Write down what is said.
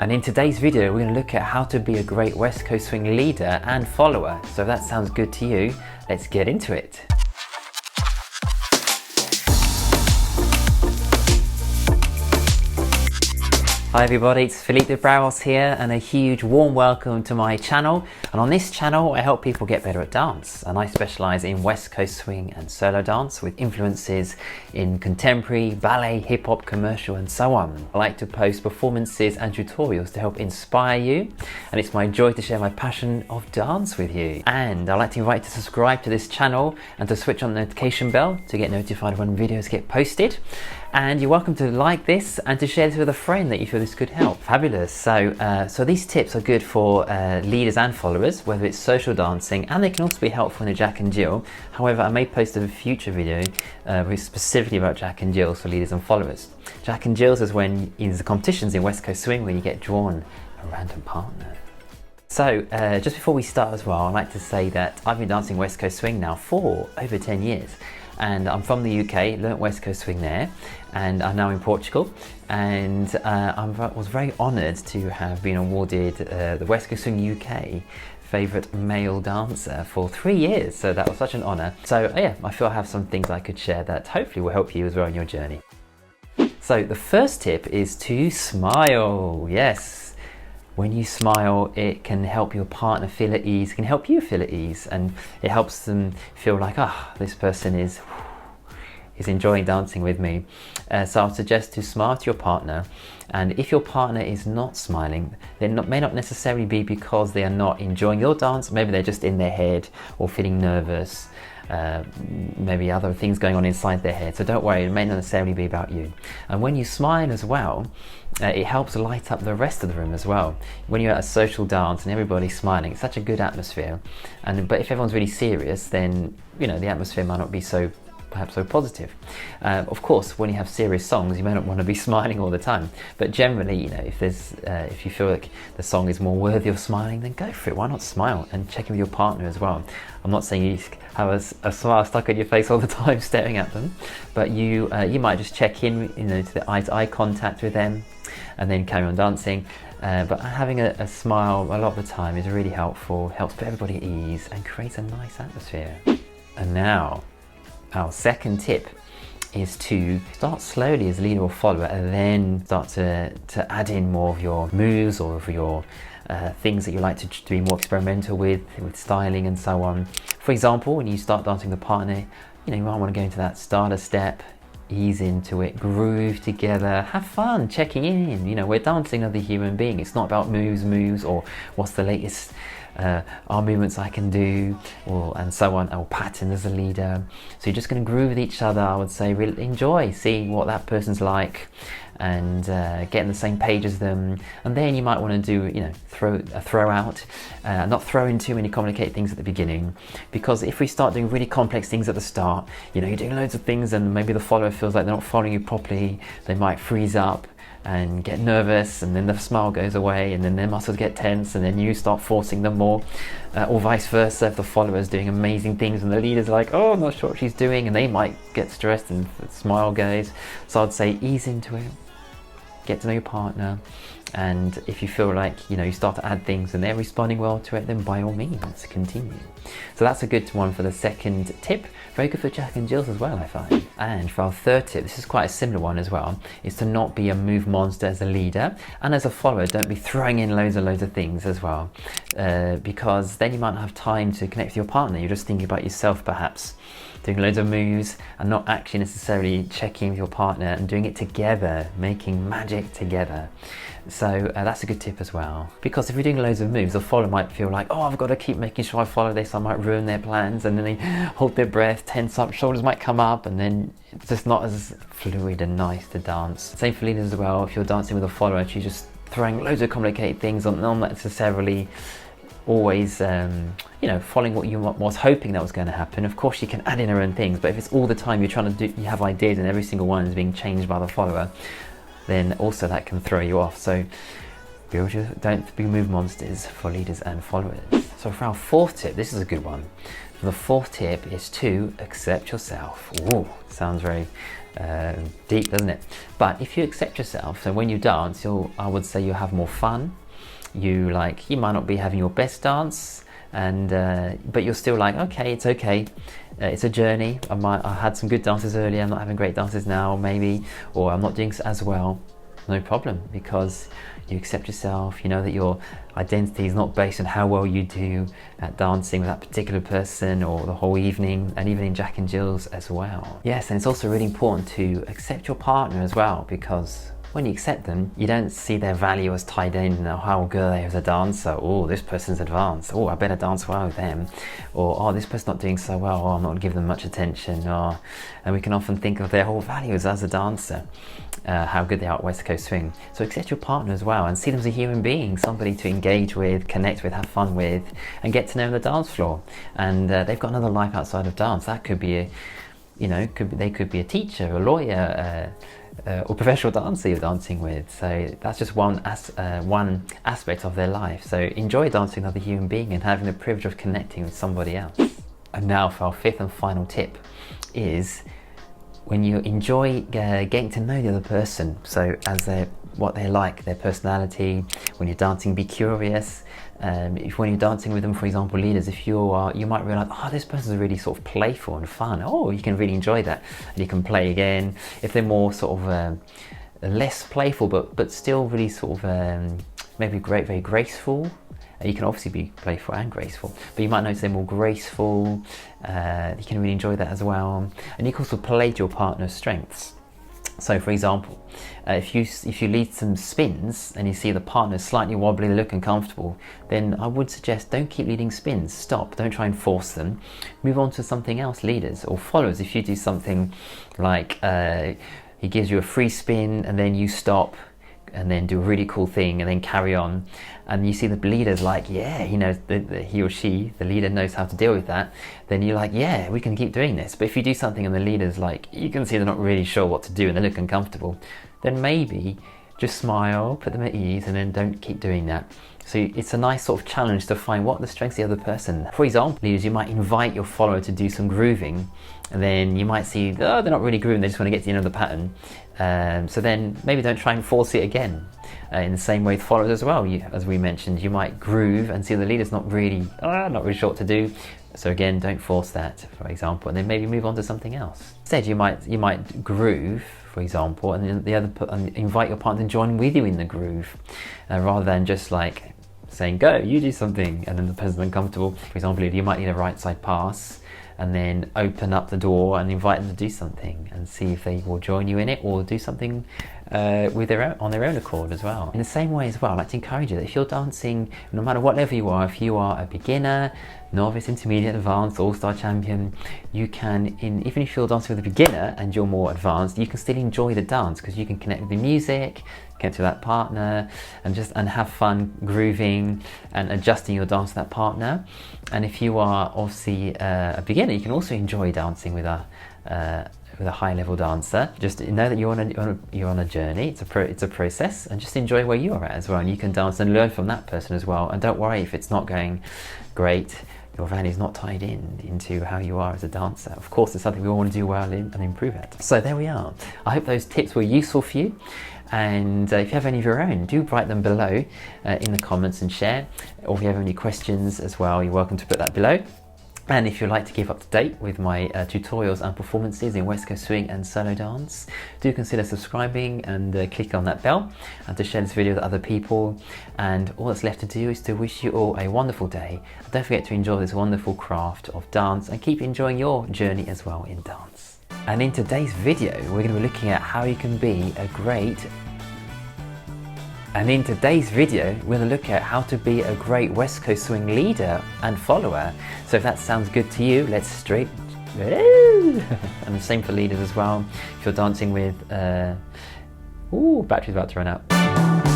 And in today's video, we're going to look at how to be a great West Coast swing leader and follower. So if that sounds good to you, let's get into it. Hi everybody, it's Philippe de Brouwels here, and a huge warm welcome to my channel. And on this channel I help people get better at dance, and I specialise in West Coast swing and solo dance with influences in contemporary, ballet, hip-hop, commercial and so on. I like to post performances and tutorials to help inspire you, and it's my joy to share my passion of dance with you. And I'd like to invite you to subscribe to this channel and to switch on the notification bell to get notified when videos get posted. And you're welcome to like this and to share this with a friend that you feel this could help. Fabulous. So these tips are good for leaders and followers, whether it's social dancing, and they can also be helpful in a Jack and Jill. However, I may post a future video specifically about Jack and Jills for leaders and followers. Jack and Jills is when there's the competitions in West Coast Swing where you get drawn a random partner. So just before we start as well, I'd like to say that I've been dancing West Coast Swing now for over 10 years. And I'm from the UK, learnt West Coast Swing there, and I'm now in Portugal. And I was very honoured to have been awarded the West Coast Swing UK favourite male dancer for 3 years. So that was such an honour. So yeah, I feel I have some things I could share that hopefully will help you as well in your journey. So the first tip is to smile. Yes. When you smile, it can help your partner feel at ease, it can help you feel at ease, and it helps them feel like, this person is enjoying dancing with me. So I would suggest to smile to your partner, and if your partner is not smiling, then may not necessarily be because they are not enjoying your dance, maybe they're just in their head or feeling nervous. Maybe other things going on inside their head, so don't worry, it may not necessarily be about you. And when you smile as well, it helps light up the rest of the room as well. When you're at a social dance and everybody's smiling, it's such a good atmosphere. But if everyone's really serious, then the atmosphere might not be perhaps so positive. Of course, when you have serious songs, you may not want to be smiling all the time. But generally, if you feel like the song is more worthy of smiling, then go for it. Why not smile and check in with your partner as well? I'm not saying you have a smile stuck on your face all the time, staring at them, but you might just check in, to the eye-to-eye contact with them, and then carry on dancing. But having a smile a lot of the time is really helpful. Helps put everybody at ease and creates a nice atmosphere. And now, our second tip is to start slowly as a leader or follower, and then start to add in more of your moves or of your things that you like to be more experimental with styling and so on. For example, when you start dancing with a partner, you might want to go into that starter step, ease into it, groove together, have fun checking in. We're dancing with a human being. It's not about moves or what's the latest arm movements I can do, and so on, or pattern as a leader. So you're just going to groove with each other. I would say really enjoy seeing what that person's like, and get on the same page as them. And then you might want to do throw out, not throw in too many complicated things at the beginning, because if we start doing really complex things at the start, you're doing loads of things and maybe the follower feels like they're not following you properly, they might freeze up and get nervous, and then the smile goes away, and then their muscles get tense, and then you start forcing them more, or vice versa. If the follower is doing amazing things and the leader's like, I'm not sure what she's doing, and they might get stressed and the smile goes. So I'd say ease into it, get to know your partner, and if you feel like you start to add things and they're responding well to it, then by all means continue. So that's a good one for the second tip. Very good for Jack and Jills as well, I find. And for our third tip, this is quite a similar one as well, is to not be a move monster as a leader, and as a follower, don't be throwing in loads of things as well, because then you might not have time to connect with your partner. You're just thinking about yourself, perhaps doing loads of moves and not actually necessarily checking with your partner and doing it together, making magic together. So that's a good tip as well, because if you're doing loads of moves, the follower might feel like, I've got to keep making sure I follow this, I might ruin their plans, and then they hold their breath, tense up, shoulders might come up, and then it's just not as fluid and nice to dance. Same for leaders as well. If you're dancing with a follower and she's just throwing loads of complicated things on, not necessarily always following what you was hoping that was going to happen. Of course you can add in her own things, but if it's all the time you're trying to do, you have ideas and every single one is being changed by the follower, then also that can throw you off. So don't be move monsters for leaders and followers. So for our fourth tip, this is a good one. The fourth tip is to accept yourself. Ooh, sounds very deep, doesn't it? But if you accept yourself, so when you dance, I would say you'll have more fun. You might not be having your best dance, and but you're still like, okay, it's okay. It's a journey. I had some good dances earlier. I'm not having great dances now, maybe, or I'm not doing as well. No problem, because you accept yourself. You know that your identity is not based on how well you do at dancing with that particular person or the whole evening, and even in Jack and Jill's as well. Yes, and it's also really important to accept your partner as well, because when you accept them, you don't see their value as tied in, or how good are they as a dancer. Oh, this person's advanced. Oh, I better dance well with them. Or, oh, this person's not doing so well. Oh, I'm not giving them much attention. And we can often think of their whole values as a dancer, how good they are at West Coast Swing. So accept your partner as well, and see them as a human being, somebody to engage with, connect with, have fun with, and get to know on the dance floor. And they've got another life outside of dance. That could be they could be a teacher, a lawyer, or professional dancer you're dancing with. So that's just one aspect of their life. So enjoy dancing with another human being and having the privilege of connecting with somebody else. And now for our fifth and final tip is, when you enjoy getting to know the other person, so as what they like, their personality, when you're dancing, be curious. When you're dancing with them, for example, leaders, if you might realize, oh, this person's really sort of playful and fun. Oh, you can really enjoy that, and you can play again. If they're more sort of less playful, but still really sort of maybe very graceful. You can obviously be playful and graceful, but you might notice they're more graceful. You can really enjoy that as well, and you can also play to your partner's strengths. So, for example, if you lead some spins and you see the partner slightly wobbly, look uncomfortable, then I would suggest don't keep leading spins. Stop. Don't try and force them. Move on to something else, leaders or followers. If you do something like he gives you a free spin and then you stop, and then do a really cool thing and then carry on, and you see the leader's like, yeah, he knows, he or she, the leader knows how to deal with that, then you're like, yeah, we can keep doing this. But if you do something and the leader's like, you can see they're not really sure what to do and they look uncomfortable, then maybe just smile, put them at ease, and then don't keep doing that. So it's a nice sort of challenge to find what the strengths of the other person. For example, leaders, you might invite your follower to do some grooving, and then you might see, oh, they're not really grooving, they just want to get to the end of the pattern. So then maybe don't try and force it again. In the same way with followers as well, as we mentioned, you might groove and see the leader's not really sure what to do. So again, don't force that, for example, and then maybe move on to something else. Instead, you might groove, for example, and then invite your partner to join with you in the groove, rather than just like saying, go, you do something, and then the person's uncomfortable. For example, you might need a right side pass, and then open up the door and invite them to do something and see if they will join you in it or do something on their own accord as well. In the same way as well, I'd like to encourage you that if you're dancing, no matter what level you are, if you are a beginner, novice, intermediate, advanced, all-star champion, you can, even if you're dancing with a beginner and you're more advanced, you can still enjoy the dance because you can connect with the music, connect to that partner, and have fun grooving and adjusting your dance to that partner. And if you are obviously a beginner, you can also enjoy dancing with a high level dancer. Just know that you're on a journey. It's a process, and just enjoy where you are at as well. And you can dance and learn from that person as well. And don't worry if it's not going great. Your value is not tied into how you are as a dancer. Of course, it's something we all want to do well in and improve at. So there we are. I hope those tips were useful for you. And if you have any of your own, do write them below in the comments and share. Or if you have any questions as well, you're welcome to put that below. And if you'd like to keep up to date with my tutorials and performances in West Coast Swing and solo dance, do consider subscribing and click on that bell, and to share this video with other people. And all that's left to do is to wish you all a wonderful day. And don't forget to enjoy this wonderful craft of dance and keep enjoying your journey as well in dance. And in today's video, we're going to be looking at how you can be a great great West Coast Swing leader and follower. So if that sounds good to you, let's straight. And the same for leaders as well. If you're dancing with, battery's about to run out.